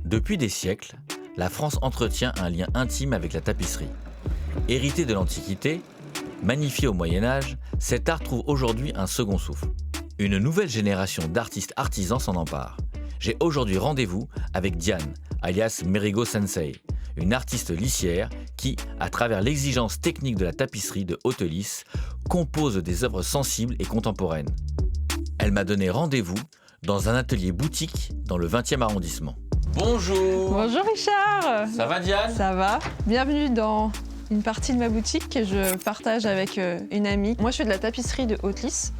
Depuis des siècles, la France entretient un lien intime avec la tapisserie. Hérité de l'Antiquité, magnifié au Moyen-Âge, cet art trouve aujourd'hui un second souffle. Une nouvelle génération d'artistes artisans s'en empare. J'ai aujourd'hui rendez-vous avec Diane, alias Merigo Sensei, une artiste lissière qui, à travers l'exigence technique de la tapisserie de haute lisse, compose des œuvres sensibles et contemporaines. Elle m'a donné rendez-vous dans un atelier boutique dans le 20e arrondissement. Bonjour. Bonjour Richard. Ça va Diane? Ça va. Bienvenue dans une partie de ma boutique que je partage avec une amie. Moi je fais de la tapisserie de haute lisse.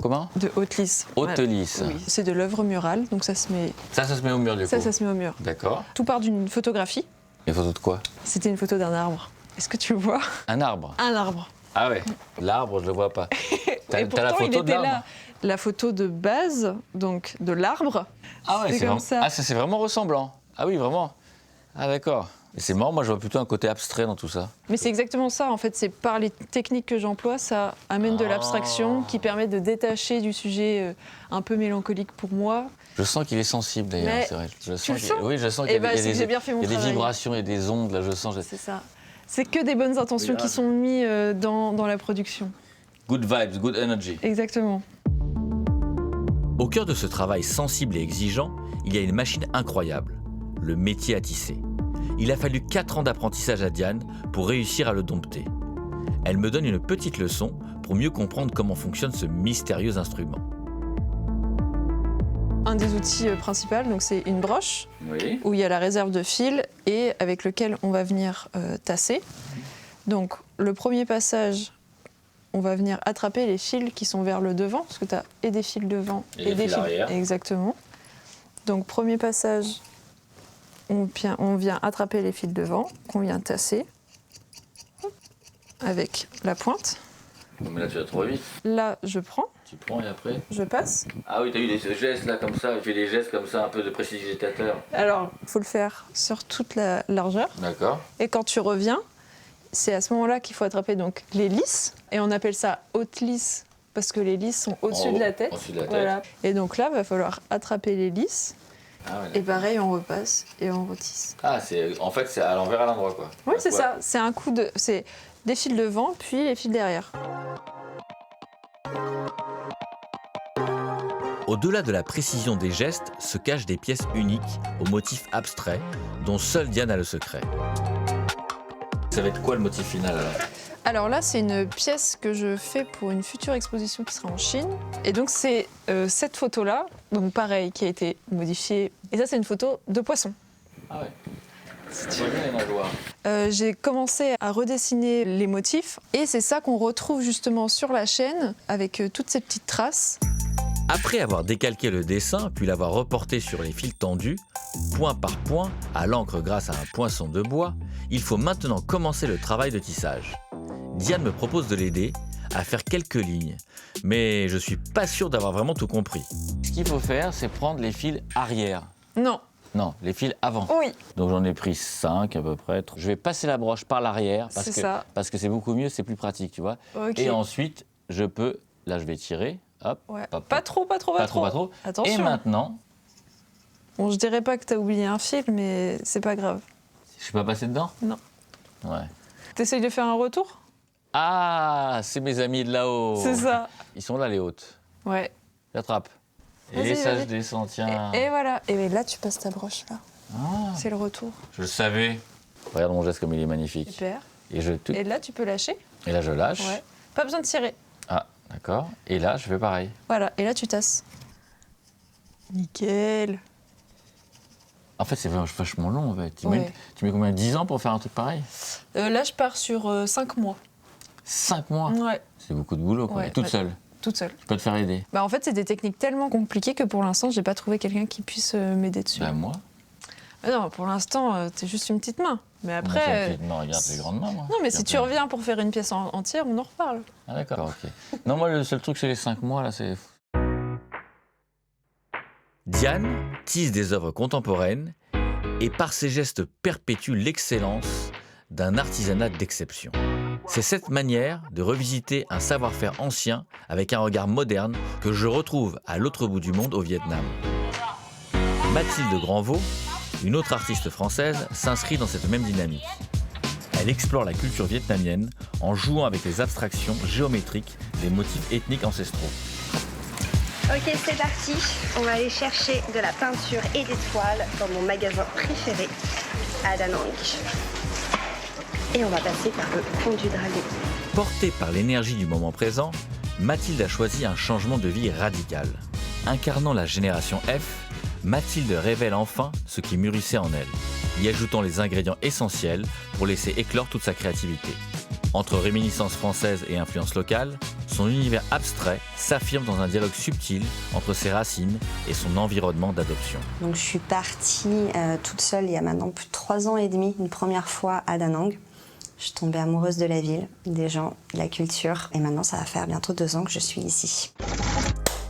Comment? De haute lisse. Haute lisse. Oui, c'est de l'œuvre murale, donc ça se met... Ça se met au mur du coup? Ça se met au mur. D'accord. Tout part d'une photographie. Une photo de quoi? C'était une photo d'un arbre. Est-ce que tu le vois? Un arbre? Un arbre. Ah ouais, l'arbre je le vois pas. T'as Et pourtant, la photo il de était l'arbre? là. La photo de base, donc de l'arbre. Ah ouais, c'est comme vraiment... ça. Ah, ça c'est vraiment ressemblant. Ah oui, vraiment. Ah d'accord. Et c'est marrant, moi je vois plutôt un côté abstrait dans tout ça. Mais c'est exactement ça, en fait, c'est par les techniques que j'emploie, ça amène de l'abstraction qui permet de détacher du sujet un peu mélancolique pour moi. Je sens qu'il est sensible d'ailleurs, Mais c'est vrai. Je tu sens le sens? Oui, je sens Eh qu'il y a, ben, il y a c'est que j'ai bien fait mon il y a des travail. vibrations et des ondes, là je sens. C'est ça. C'est que des bonnes intentions qui sont mises dans la production. Good vibes, good energy. Exactement. Au cœur de ce travail sensible et exigeant, il y a une machine incroyable, le métier à tisser. Il a fallu 4 ans d'apprentissage à Diane pour réussir à le dompter. Elle me donne une petite leçon pour mieux comprendre comment fonctionne ce mystérieux instrument. Un des outils principaux, donc c'est une broche Oui. où il y a la réserve de fil et avec lequel on va venir tasser. Donc le premier passage, on va venir attraper les fils qui sont vers le devant, parce que tu as et des fils devant Et des fils arrière. Exactement. Donc premier passage, on vient attraper les fils devant, qu'on vient tasser avec la pointe. Mais là tu vas trop vite. Là, je prends, Tu prends et après. je passe. Ah oui, t'as eu des gestes là comme ça, tu fais des gestes comme ça, un peu de prestidigitateur. Alors, il faut le faire sur toute la largeur. D'accord. Et quand tu reviens, c'est à ce moment-là qu'il faut attraper donc les lisses. Et on appelle ça haute lisse parce que les lisses sont au-dessus de la tête. Au-dessus de la tête. Voilà. Et donc là, il va falloir attraper les lisses. Ah, ouais, Et pareil, on repasse et on retisse. ah en fait c'est à l'envers à l'endroit quoi. Oui, c'est ça. C'est un coup de... C'est des fils devant, puis les fils derrière. Au-delà de la précision des gestes se cachent des pièces uniques aux motifs abstraits dont seule Diane a le secret. Ça va être quoi le motif final alors? Alors là, c'est une pièce que je fais pour une future exposition qui sera en Chine. Et donc c'est cette photo-là, donc pareil, qui a été modifiée. Et ça, c'est une photo de poisson. Ah ouais. C'est bien les nageoires. J'ai commencé à redessiner les motifs et c'est ça qu'on retrouve justement sur la chaîne avec toutes ces petites traces. Après avoir décalqué le dessin, puis l'avoir reporté sur les fils tendus, point par point, à l'encre grâce à un poinçon de bois, il faut maintenant commencer le travail de tissage. Diane me propose de l'aider à faire quelques lignes, mais je suis pas sûr d'avoir vraiment tout compris. Ce qu'il faut faire, c'est prendre les fils arrière. Non. Non, les fils avant. Oui. Donc j'en ai pris 5 à peu près. Je vais passer la broche par l'arrière parce que c'est beaucoup mieux, c'est plus pratique, tu vois. Ok. Et ensuite, je peux, là je vais tirer, hop, Ouais. hop, Pas hop. trop. Pas trop. Attention. Et maintenant, Bon, je dirais pas que t'as oublié un fil, mais c'est pas grave. je suis pas passé dedans? Non. Ouais. T'essayes de faire un retour? Ah, c'est mes amis de là-haut. C'est ça. Ils sont là les hautes. Ouais. J'attrape. Et Vas-y, ça vas-y. je descends, tiens. Et voilà. Et là, tu passes ta broche là. Ah, C'est le retour. je le savais. Regarde mon geste comme il est magnifique. Super. Et Et là, tu peux lâcher. Et là je lâche. Ouais. Pas besoin de tirer. Ah, d'accord. Et là je fais pareil. Voilà. Et là, tu tasses. Nickel. En fait, c'est vachement long en fait. Ouais. Tu mets combien? 10 ans pour faire un truc pareil? Là, je pars sur 5 mois. 5 mois? Ouais. C'est beaucoup de boulot, quoi. Ouais, Et toute ouais. seule? Toute seule. Je peux te faire aider? Bah, en fait, c'est des techniques tellement compliquées que pour l'instant, j'ai pas trouvé quelqu'un qui puisse m'aider dessus. Ben moi? Ah non, pour l'instant, t'es juste une petite main. Mais Moi, c'est après. une petite main, regarde les grandes mains, moi. Non, mais Puis si tu après- reviens pour faire une pièce entière, on en reparle. Ah d'accord, ok. Non, moi, le seul truc, c'est les 5 mois, là, c'est... Diane tisse des œuvres contemporaines et par ses gestes perpétue l'excellence d'un artisanat d'exception. C'est cette manière de revisiter un savoir-faire ancien avec un regard moderne que je retrouve à l'autre bout du monde au Vietnam. Mathilde Granvaux, Une autre artiste française s'inscrit dans cette même dynamique. Elle explore la culture vietnamienne en jouant avec les abstractions géométriques des motifs ethniques ancestraux. Ok, c'est parti. On va aller chercher de la peinture et des toiles dans mon magasin préféré, à Da Nang. Et on va passer par le pont du Dragon. Portée par l'énergie du moment présent, Mathilde a choisi un changement de vie radical. Incarnant la génération F, Mathilde révèle enfin ce qui mûrissait en elle, y ajoutant les ingrédients essentiels pour laisser éclore toute sa créativité. Entre réminiscences françaises et influences locales, son univers abstrait s'affirme dans un dialogue subtil entre ses racines et son environnement d'adoption. Donc je suis partie toute seule il y a maintenant plus de 3 ans et demi, une première fois à Da Nang. Je suis tombée amoureuse de la ville, des gens, de la culture. Et maintenant, ça va faire bientôt 2 ans que je suis ici.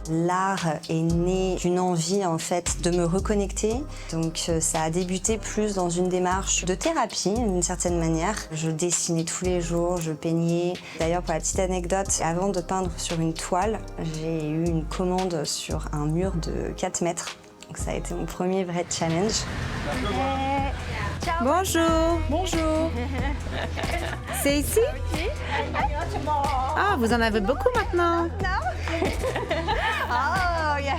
L'art est né d'une envie en fait de me reconnecter. Donc ça a débuté plus dans une démarche de thérapie d'une certaine manière. Je dessinais tous les jours, je peignais. D'ailleurs pour la petite anecdote, avant de peindre sur une toile, j'ai eu une commande sur un mur de 4 mètres. Donc ça a été mon premier vrai challenge. Bonjour. Bonjour. C'est ici? Ah, vous en avez beaucoup maintenant. Oh, yeah.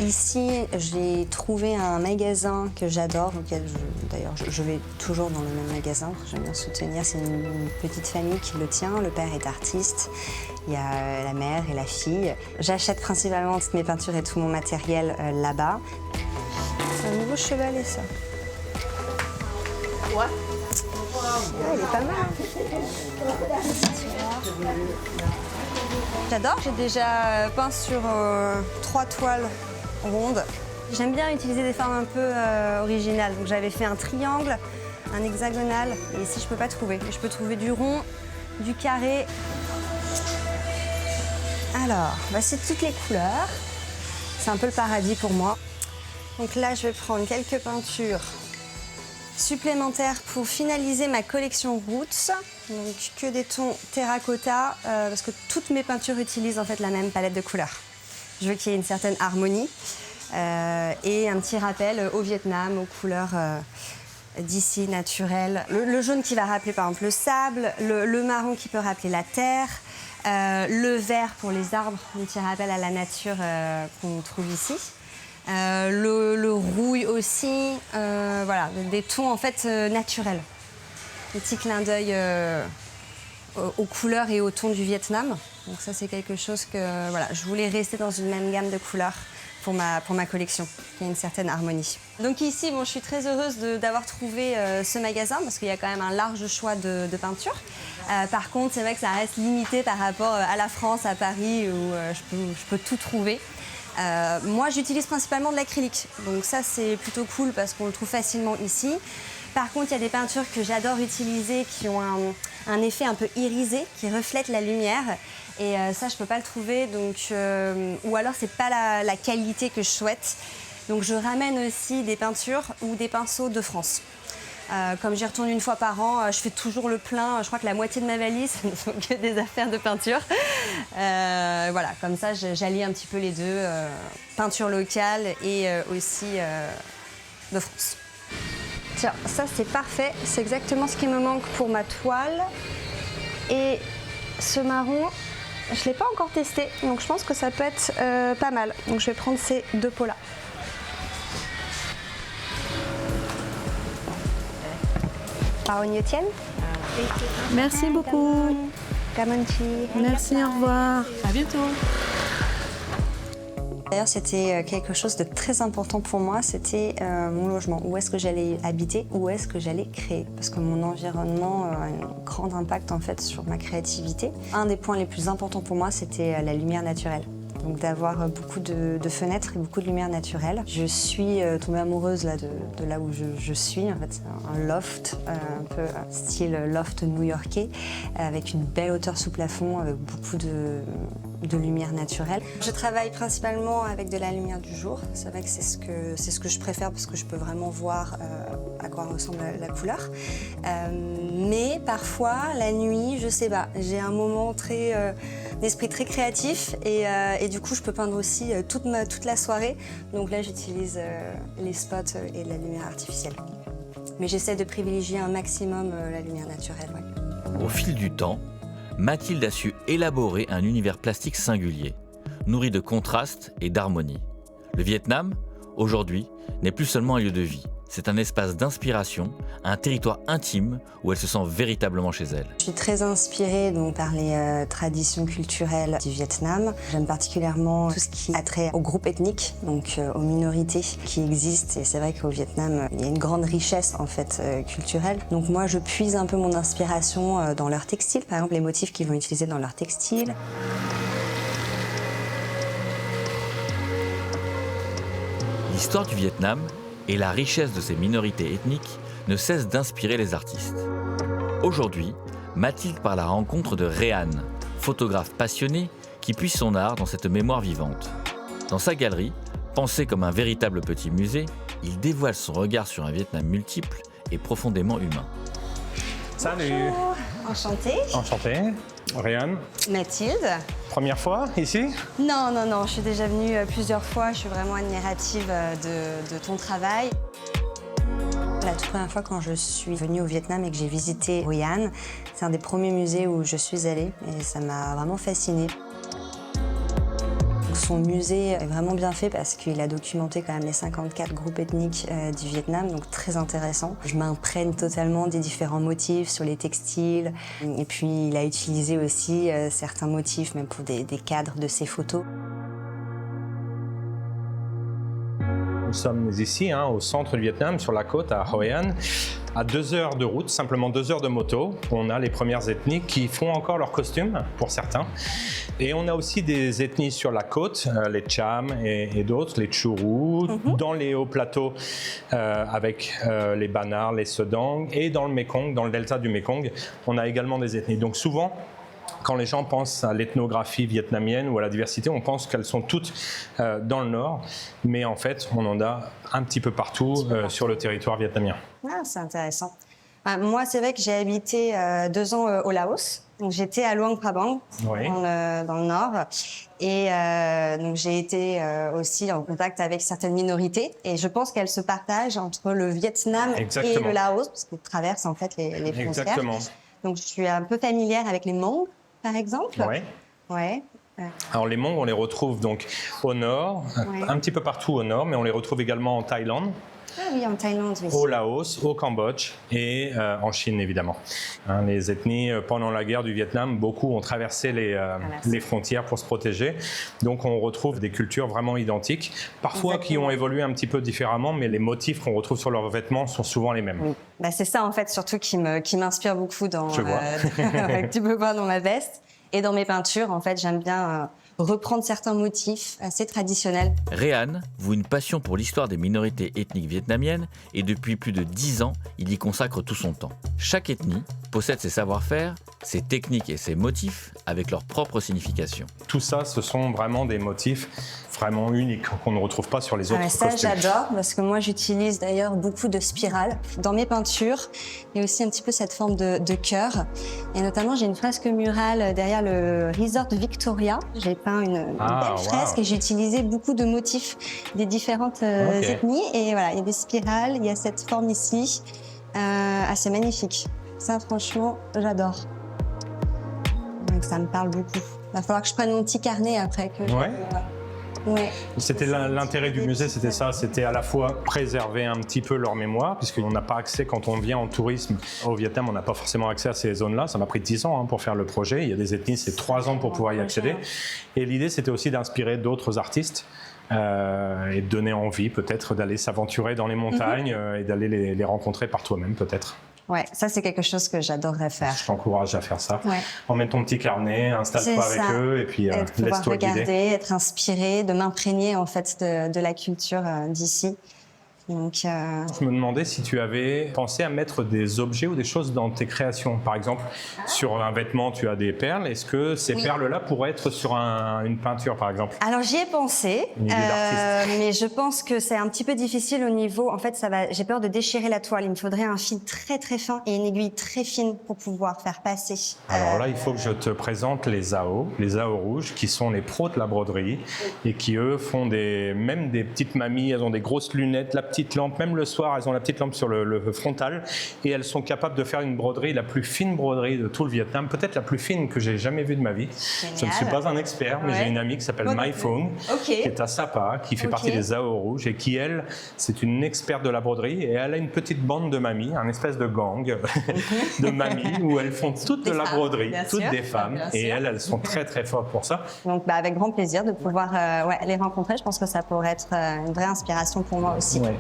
Ici, j'ai trouvé un magasin que j'adore, auquel d'ailleurs je vais toujours dans le même magasin, j'aime bien soutenir. C'est une petite famille qui le tient, le père est artiste, il y a la mère et la fille. J'achète principalement toutes mes peintures et tout mon matériel là-bas. C'est un nouveau chevalet, ça. Ouais. Ah, il est pas mal. J'adore, j'ai déjà peint sur 3 toiles rondes. J'aime bien utiliser des formes un peu originales. Donc j'avais fait un triangle, un hexagonal, et ici je peux pas trouver. Je peux trouver du rond, du carré. Alors, voici toutes les couleurs. C'est un peu le paradis pour moi. Donc là, je vais prendre quelques peintures supplémentaires pour finaliser ma collection Roots. Donc que des tons terracotta, parce que toutes mes peintures utilisent en fait la même palette de couleurs. Je veux qu'il y ait une certaine harmonie et un petit rappel au Vietnam, aux couleurs d'ici naturelles. Le jaune qui va rappeler par exemple le sable, le marron qui peut rappeler la terre, le vert pour les arbres, un petit rappel à la nature qu'on trouve ici. Le rouille aussi, voilà, des tons en fait naturels. Un petit clin d'œil aux couleurs et aux tons du Vietnam. Donc ça c'est quelque chose que voilà, je voulais rester dans une même gamme de couleurs pour ma collection. Il y a une certaine harmonie. Donc ici, bon, je suis très heureuse d'avoir trouvé ce magasin parce qu'il y a quand même un large choix de peintures. Par contre, c'est vrai que ça reste limité par rapport à la France, à Paris, où je peux tout trouver. Moi, j'utilise principalement de l'acrylique, donc ça c'est plutôt cool parce qu'on le trouve facilement ici. Par contre, il y a des peintures que j'adore utiliser qui ont un effet un peu irisé, qui reflètent la lumière. Et ça, je peux pas le trouver, donc, ou alors c'est pas la qualité que je souhaite. Donc je ramène aussi des peintures ou des pinceaux de France. Comme j'y retourne une fois par an, je fais toujours le plein. Je crois que la moitié de ma valise, ce ne sont que des affaires de peinture. Voilà, comme ça, j'allie un petit peu les deux, peinture locale et aussi de France. Tiens, ça c'est parfait. C'est exactement ce qui me manque pour ma toile. Et ce marron, je ne l'ai pas encore testé, donc je pense que ça peut être pas mal. Donc je vais prendre ces 2 pots-là. Merci beaucoup. Merci, au revoir. À bientôt. D'ailleurs, c'était quelque chose de très important pour moi, c'était mon logement. Où est-ce que j'allais habiter, où est-ce que j'allais créer. Parce que mon environnement a un grand impact en fait sur ma créativité. Un des points les plus importants pour moi, c'était la lumière naturelle. Donc d'avoir beaucoup de fenêtres et beaucoup de lumière naturelle. Je suis tombée amoureuse là, de là où je suis. En fait, c'est un loft, un peu style loft new-yorkais, avec une belle hauteur sous plafond, avec beaucoup de lumière naturelle. Je travaille principalement avec de la lumière du jour. C'est vrai que c'est ce que je préfère parce que je peux vraiment voir à quoi ressemble la couleur. Mais parfois, la nuit, je sais pas, j'ai un moment d'esprit très créatif et du coup, je peux peindre aussi toute la soirée. Donc là, j'utilise les spots et la lumière artificielle. Mais j'essaie de privilégier un maximum la lumière naturelle. Ouais. Au fil du temps, Mathilde a su élaborer un univers plastique singulier, nourri de contrastes et d'harmonie. Le Vietnam, aujourd'hui, n'est plus seulement un lieu de vie. C'est un espace d'inspiration, un territoire intime où elle se sent véritablement chez elle. Je suis très inspirée donc, par les traditions culturelles du Vietnam. J'aime particulièrement tout ce qui a trait aux groupes ethniques, donc aux minorités qui existent. Et c'est vrai qu'au Vietnam, il y a une grande richesse en fait culturelle. Donc moi, je puise un peu mon inspiration dans leurs textiles, par exemple les motifs qu'ils vont utiliser dans leurs textiles. L'histoire du Vietnam et la richesse de ses minorités ethniques ne cessent d'inspirer les artistes. Aujourd'hui, Mathilde part à la rencontre de Réan, photographe passionné qui puise son art dans cette mémoire vivante. Dans sa galerie, pensée comme un véritable petit musée, il dévoile son regard sur un Vietnam multiple et profondément humain. Salut. Bonjour. Enchantée. Enchanté. Réan. Mathilde. Première fois ici? Non, je suis déjà venue plusieurs fois. Je suis vraiment admirative de ton travail. La toute première fois quand je suis venue au Vietnam et que j'ai visité Hoi An, c'est un des premiers musées où je suis allée et ça m'a vraiment fascinée. Son musée est vraiment bien fait parce qu'il a documenté quand même les 54 groupes ethniques du Vietnam, donc très intéressant. Je m'imprègne totalement des différents motifs sur les textiles. Et puis il a utilisé aussi certains motifs, même pour des cadres de ses photos. Nous sommes ici, au centre du Vietnam, sur la côte, à Hoi An. À 2 heures de route, simplement 2 heures de moto, on a les premières ethnies qui font encore leurs costumes, pour certains. Et on a aussi des ethnies sur la côte, les Cham et d'autres, les Churu, dans les hauts plateaux avec les Banars, les Sedang, et dans le Mekong, dans le delta du Mekong, on a également des ethnies. Donc souvent, quand les gens pensent à l'ethnographie vietnamienne ou à la diversité, on pense qu'elles sont toutes dans le nord, mais en fait, on en a un petit peu partout sur le territoire vietnamien. Ah, c'est intéressant. Moi, c'est vrai que j'ai habité 2 ans au Laos. Donc, j'étais à Luang Prabang, Oui. dans le nord. Et donc, j'ai été aussi en contact avec certaines minorités. Et je pense qu'elles se partagent entre le Vietnam Exactement. et le Laos, parce qu'ils traversent en fait les frontières. Exactement. Donc, je suis un peu familière avec les Hmong, par exemple. Oui. Ouais. Alors les Hmong, on les retrouve donc au nord, un petit peu partout au nord, mais on les retrouve également en Thaïlande. Ah oui, en Thaïlande, oui. Au Laos, au Cambodge et en Chine, évidemment. Les ethnies, pendant la guerre du Vietnam, beaucoup ont traversé les frontières pour se protéger. Donc on retrouve des cultures vraiment identiques, parfois Exactement. qui ont évolué un petit peu différemment, mais les motifs qu'on retrouve sur leurs vêtements sont souvent les mêmes. Oui. C'est ça, en fait, surtout qui m'inspire beaucoup dans... Je vois. Tu peux voir dans ma veste. Et dans mes peintures, en fait, j'aime bien reprendre certains motifs assez traditionnels. Réan voue une passion pour l'histoire des minorités ethniques vietnamiennes et depuis plus de 10 ans, il y consacre tout son temps. Chaque ethnie possède ses savoir-faire, ses techniques et ses motifs avec leur propre signification. Tout ça, ce sont vraiment des motifs vraiment uniques qu'on ne retrouve pas sur les autres Ça, costumes. j'adore, parce que moi, j'utilise d'ailleurs beaucoup de spirales. Dans mes peintures, il y a aussi un petit peu cette forme de cœur. Et notamment, j'ai une fresque murale derrière le Resort Victoria. J'ai peint une belle fresque et j'ai utilisé beaucoup de motifs des différentes ethnies. Et voilà, il y a des spirales, il y a cette forme ici. C'est magnifique. Ça, franchement, j'adore. Donc, ça me parle beaucoup. Il va falloir que je prenne mon petit carnet après. Ouais. C'était l'intérêt du musée, c'était ça, c'était à la fois préserver un petit peu leur mémoire, puisqu'on n'a pas accès quand on vient en tourisme au Vietnam, on n'a pas forcément accès à ces zones-là. Ça m'a pris 10 ans pour faire le projet. Il y a des ethnies, c'est 3 ans pour pouvoir y accéder. Et l'idée, c'était aussi d'inspirer d'autres artistes. Et de donner envie peut-être d'aller s'aventurer dans les montagnes et d'aller les rencontrer par toi-même peut-être. Ouais, ça c'est quelque chose que j'adorerais faire. Je t'encourage à faire ça. Ouais. Emmène ton petit carnet, installe-toi avec eux et puis laisse-toi guider. Être inspiré, de m'imprégner en fait de la culture d'ici. Donc, Je me demandais si tu avais pensé à mettre des objets ou des choses dans tes créations. Par exemple, sur un vêtement, tu as des perles. Est-ce que ces perles-là pourraient être sur une peinture, par exemple? alors j'y ai pensé, Une idée d'artiste. mais je pense que c'est un petit peu difficile au niveau. En fait, j'ai peur de déchirer la toile. Il me faudrait un fil très très fin et une aiguille très fine pour pouvoir faire passer. Alors là, il faut que je te présente les AO rouges, qui sont les pros de la broderie et qui, eux, font même des petites mamies. Elles ont des grosses lunettes, la petite lampe. Même le soir, elles ont la petite lampe sur le frontal et elles sont capables de faire une broderie, la plus fine broderie de tout le Vietnam, peut-être la plus fine que j'ai jamais vue de ma vie. Génial. Je ne suis pas un expert, mais j'ai une amie qui s'appelle Mai Fung, qui est à Sapa, qui fait partie des AO rouges et qui, elle, c'est une experte de la broderie et elle a une petite bande de mamies, un espèce de gang de mamies où elles font toute de la broderie, toutes des femmes, et elles sont très très fortes pour ça. Donc avec grand plaisir de pouvoir les rencontrer. Je pense que ça pourrait être une vraie inspiration pour moi aussi. Ouais.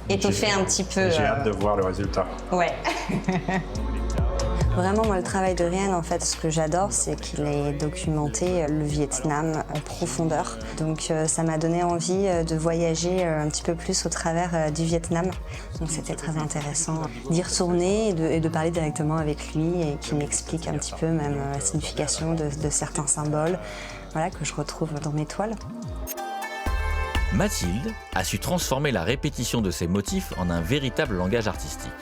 Étoffer un petit peu. J'ai hâte de voir le résultat. Ouais. Vraiment, moi, le travail de Rien, en fait, ce que j'adore, c'est qu'il ait documenté le Vietnam en profondeur. Donc, ça m'a donné envie de voyager un petit peu plus au travers du Vietnam. Donc, c'était très intéressant d'y retourner et de parler directement avec lui et qu'il m'explique un petit peu même la signification de certains symboles, voilà, que je retrouve dans mes toiles. Mathilde a su transformer la répétition de ses motifs en un véritable langage artistique.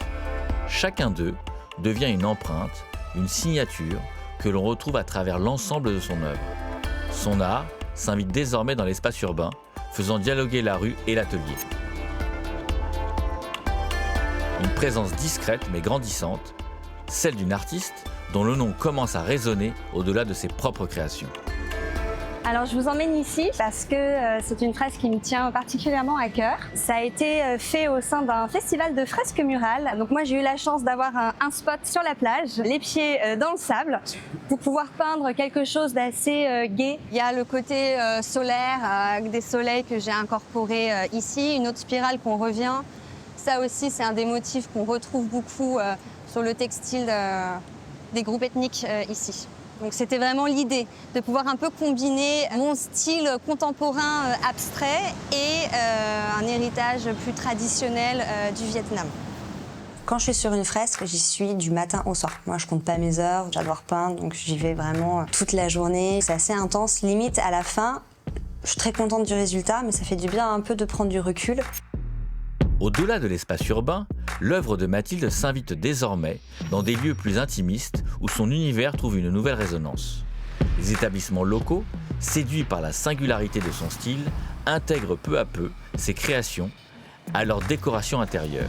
Chacun d'eux devient une empreinte, une signature que l'on retrouve à travers l'ensemble de son œuvre. Son art s'invite désormais dans l'espace urbain, faisant dialoguer la rue et l'atelier. Une présence discrète mais grandissante, celle d'une artiste dont le nom commence à résonner au-delà de ses propres créations. Alors je vous emmène ici parce que c'est une fresque qui me tient particulièrement à cœur. Ça a été fait au sein d'un festival de fresques murales. Donc moi j'ai eu la chance d'avoir un spot sur la plage, les pieds dans le sable, pour pouvoir peindre quelque chose d'assez gai. Il y a le côté solaire avec des soleils que j'ai incorporés ici, une autre spirale qu'on revient. Ça aussi c'est un des motifs qu'on retrouve beaucoup sur le textile des groupes ethniques ici. Donc c'était vraiment l'idée de pouvoir un peu combiner mon style contemporain abstrait et un héritage plus traditionnel du Vietnam. Quand je suis sur une fresque, j'y suis du matin au soir. Moi, je compte pas mes heures, j'adore peindre, donc j'y vais vraiment toute la journée. C'est assez intense, limite à la fin, je suis très contente du résultat, mais ça fait du bien un peu de prendre du recul. Au-delà de l'espace urbain, l'œuvre de Mathilde s'invite désormais dans des lieux plus intimistes où son univers trouve une nouvelle résonance. Les établissements locaux, séduits par la singularité de son style, intègrent peu à peu ses créations à leur décoration intérieure.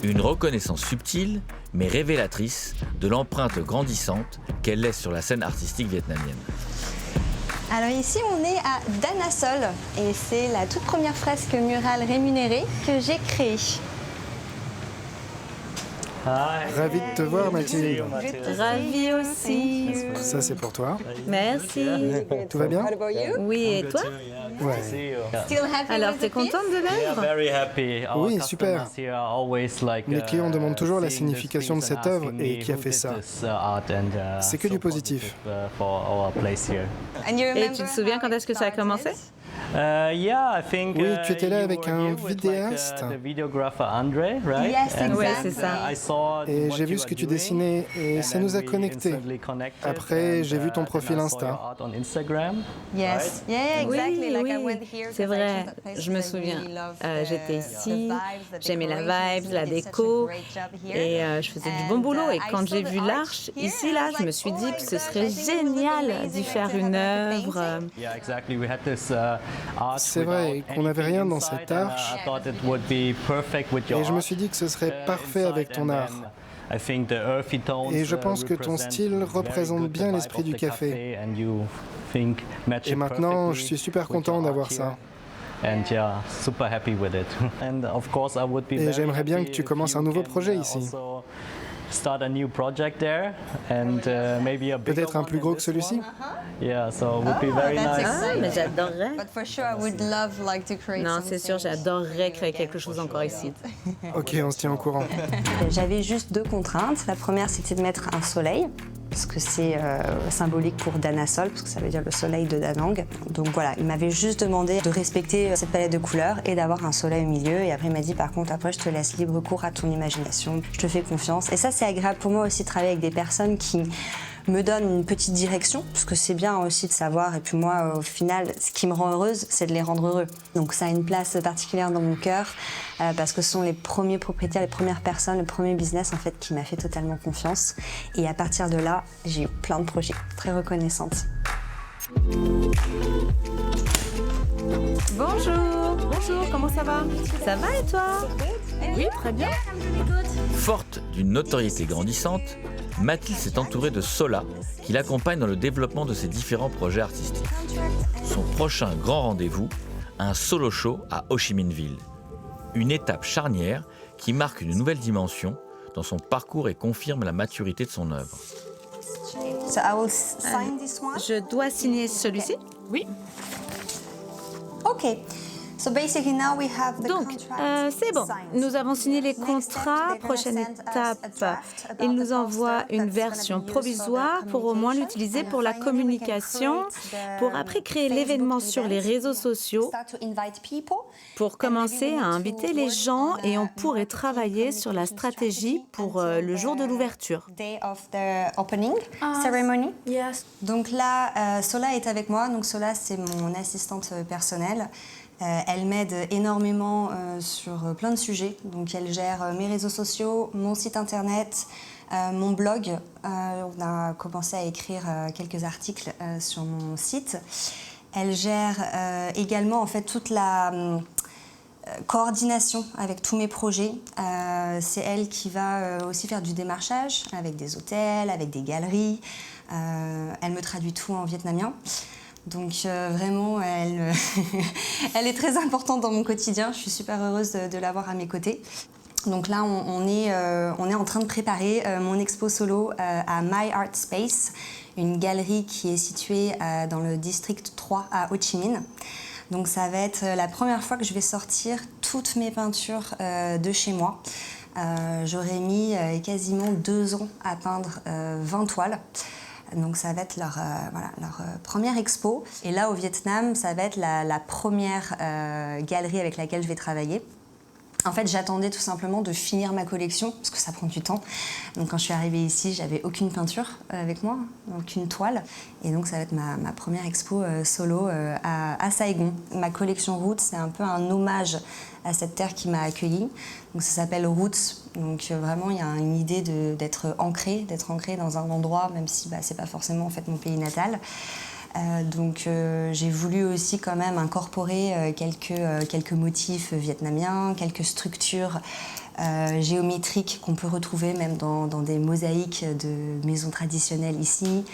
Une reconnaissance subtile mais révélatrice de l'empreinte grandissante qu'elle laisse sur la scène artistique vietnamienne. Alors ici, on est à Dana Sol et c'est la toute première fresque murale rémunérée que j'ai créée. Ravi de te voir, Mathilde. Ravie aussi. Ça, c'est pour toi. Merci. Tout va bien? Oui, et toi? Ouais. Alors, t'es contente de l'œuvre? Oui, super. Les clients demandent toujours la signification de cette œuvre et qui a fait ça. C'est que du positif. Et tu te souviens quand est-ce que ça a commencé? Oui, tu étais là avec un vidéaste. Yes, Ouais, c'est ça. Et j'ai vu ce que tu dessinais et ça nous a connectés. Après, j'ai vu ton profil Insta. Yes. Yeah, exactly. Oui, Like I oui, went here c'est because I vrai, chose that place je me because I souviens. really loved J'étais the ici, vibes, the j'aimais la decorations. vibe, la They did such a déco, great job here. et je faisais du bon boulot. Et quand j'ai vu l'arche ici, là, je me suis dit que ce serait génial d'y faire une œuvre. C'est vrai qu'on n'avait rien dans cette arche et je me suis dit que ce serait parfait avec ton art. Et je pense que ton style représente bien l'esprit du café. Et maintenant, je suis super content d'avoir ça. Et j'aimerais bien que tu commences un nouveau projet ici. Peut-être un plus gros que celui-ci? Ah, mais j'adorerais. But for sure, I would love like to create Non, c'est sûr, something j'adorerais créer quelque chose encore ici. Ok, on se tient au courant. J'avais juste deux contraintes. La première, c'était de mettre un soleil. parce que c'est symbolique pour Danasol, parce que ça veut dire le soleil de Da Nang. Donc voilà, il m'avait juste demandé de respecter cette palette de couleurs et d'avoir un soleil au milieu. Et après, il m'a dit, par contre, après, je te laisse libre cours à ton imagination, je te fais confiance. Et ça, c'est agréable pour moi aussi de travailler avec des personnes qui me donnent une petite direction, parce que c'est bien aussi de savoir. Et puis moi, au final, ce qui me rend heureuse, c'est de les rendre heureux. Donc ça a une place particulière dans mon cœur, parce que ce sont les premiers propriétaires, les premières personnes, le premier business en fait qui m'a fait totalement confiance. Et à partir de là, j'ai eu plein de projets. Très reconnaissante. Bonjour. Bonjour, comment ça va? Ça va et toi? Oui, très bien. Forte d'une notoriété grandissante, Mathilde s'est entourée de Sola, qui l'accompagne dans le développement de ses différents projets artistiques. Son prochain grand rendez-vous, un solo show à Ho Chi Minh Ville. Une étape charnière qui marque une nouvelle dimension dans son parcours et confirme la maturité de son œuvre. Je dois signer celui-ci? Oui. Ok. Donc, c'est bon. Nous avons signé les contrats. Prochaine étape, ils nous envoient une version provisoire pour au moins l'utiliser pour la communication, pour après créer l'événement sur les réseaux sociaux, pour commencer à inviter les gens et on pourrait travailler sur la stratégie pour le jour de l'ouverture. Donc là, Sola est avec moi. Donc Sola, c'est mon assistante personnelle. Elle m'aide énormément sur plein de sujets. Donc elle gère mes réseaux sociaux, mon site internet, mon blog. On a commencé à écrire quelques articles sur mon site. Elle gère également en fait toute la coordination avec tous mes projets. C'est elle qui va aussi faire du démarchage avec des hôtels, avec des galeries. Elle me traduit tout en vietnamien. Donc vraiment, elle, elle est très importante dans mon quotidien. Je suis super heureuse de l'avoir à mes côtés. Donc là, on est en train de préparer mon expo solo à My Art Space, une galerie qui est située dans le district 3 à Ho Chi Minh. Donc ça va être la première fois que je vais sortir toutes mes peintures de chez moi. J'aurais mis quasiment 2 ans à peindre 20 toiles. Donc ça va être leur première expo. Et là, au Vietnam, ça va être la première galerie avec laquelle je vais travailler. En fait, j'attendais tout simplement de finir ma collection, parce que ça prend du temps. Donc quand je suis arrivée ici, j'avais aucune peinture avec moi, aucune toile. Et donc ça va être ma première expo solo à Saigon. Ma collection Roots, c'est un peu un hommage à cette terre qui m'a accueillie. Donc ça s'appelle Roots. Donc vraiment, il y a une idée d'être ancrée dans un endroit, même si c'est pas forcément en fait mon pays natal. Donc j'ai voulu aussi quand même incorporer quelques motifs vietnamiens, quelques structures géométriques qu'on peut retrouver même dans des mosaïques de maisons traditionnelles ici.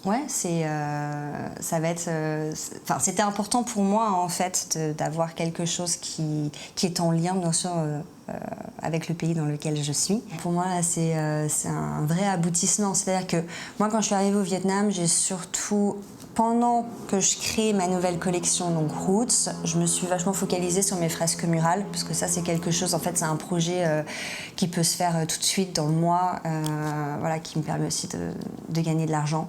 Ouais, ça va être. C'était important pour moi en fait d'avoir quelque chose qui est en lien bien sûr avec le pays dans lequel je suis. Pour moi là, c'est un vrai aboutissement. C'est-à-dire que moi quand je suis arrivée au Vietnam, j'ai surtout pendant que je crée ma nouvelle collection donc Roots, je me suis vachement focalisée sur mes fresques murales parce que ça c'est quelque chose en fait c'est un projet qui peut se faire tout de suite dans le mois, qui me permet aussi de gagner de l'argent.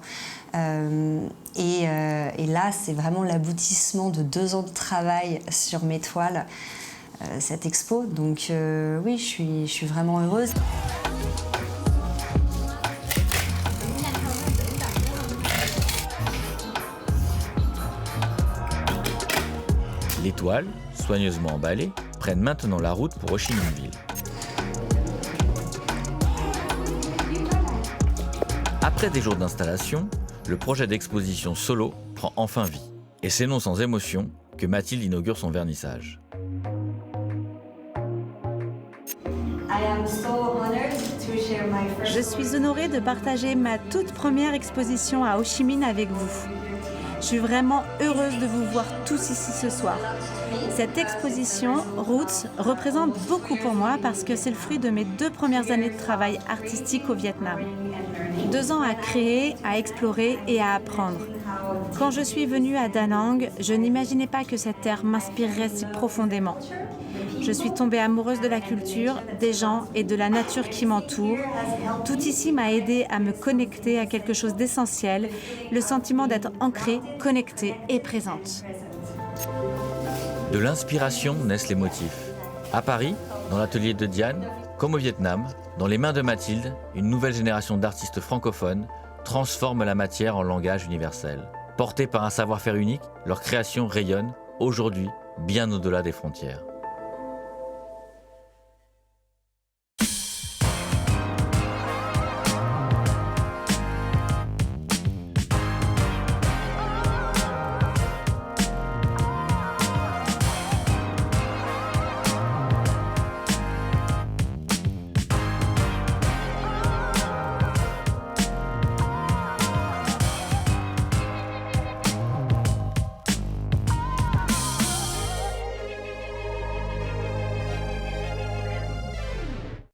Et là, c'est vraiment l'aboutissement de 2 ans de travail sur mes toiles, cette expo. Donc oui, je suis vraiment heureuse. Les toiles, soigneusement emballées, prennent maintenant la route pour Ho Chi Minh Ville. Après des jours d'installation, le projet d'exposition solo prend enfin vie. Et c'est non sans émotion que Mathilde inaugure son vernissage. Je suis honorée de partager ma toute première exposition à Ho Chi Minh avec vous. Je suis vraiment heureuse de vous voir tous ici ce soir. Cette exposition, Roots, représente beaucoup pour moi parce que c'est le fruit de mes 2 premières années de travail artistique au Vietnam. 2 ans à créer, à explorer et à apprendre. Quand je suis venue à Da Nang, je n'imaginais pas que cette terre m'inspirerait si profondément. Je suis tombée amoureuse de la culture, des gens et de la nature qui m'entoure. Tout ici m'a aidée à me connecter à quelque chose d'essentiel, le sentiment d'être ancrée, connectée et présente. De l'inspiration naissent les motifs. À Paris, dans l'atelier de Diane, comme au Vietnam, dans les mains de Mathilde, une nouvelle génération d'artistes francophones transforme la matière en langage universel. Portés par un savoir-faire unique, leur création rayonne, aujourd'hui, bien au-delà des frontières.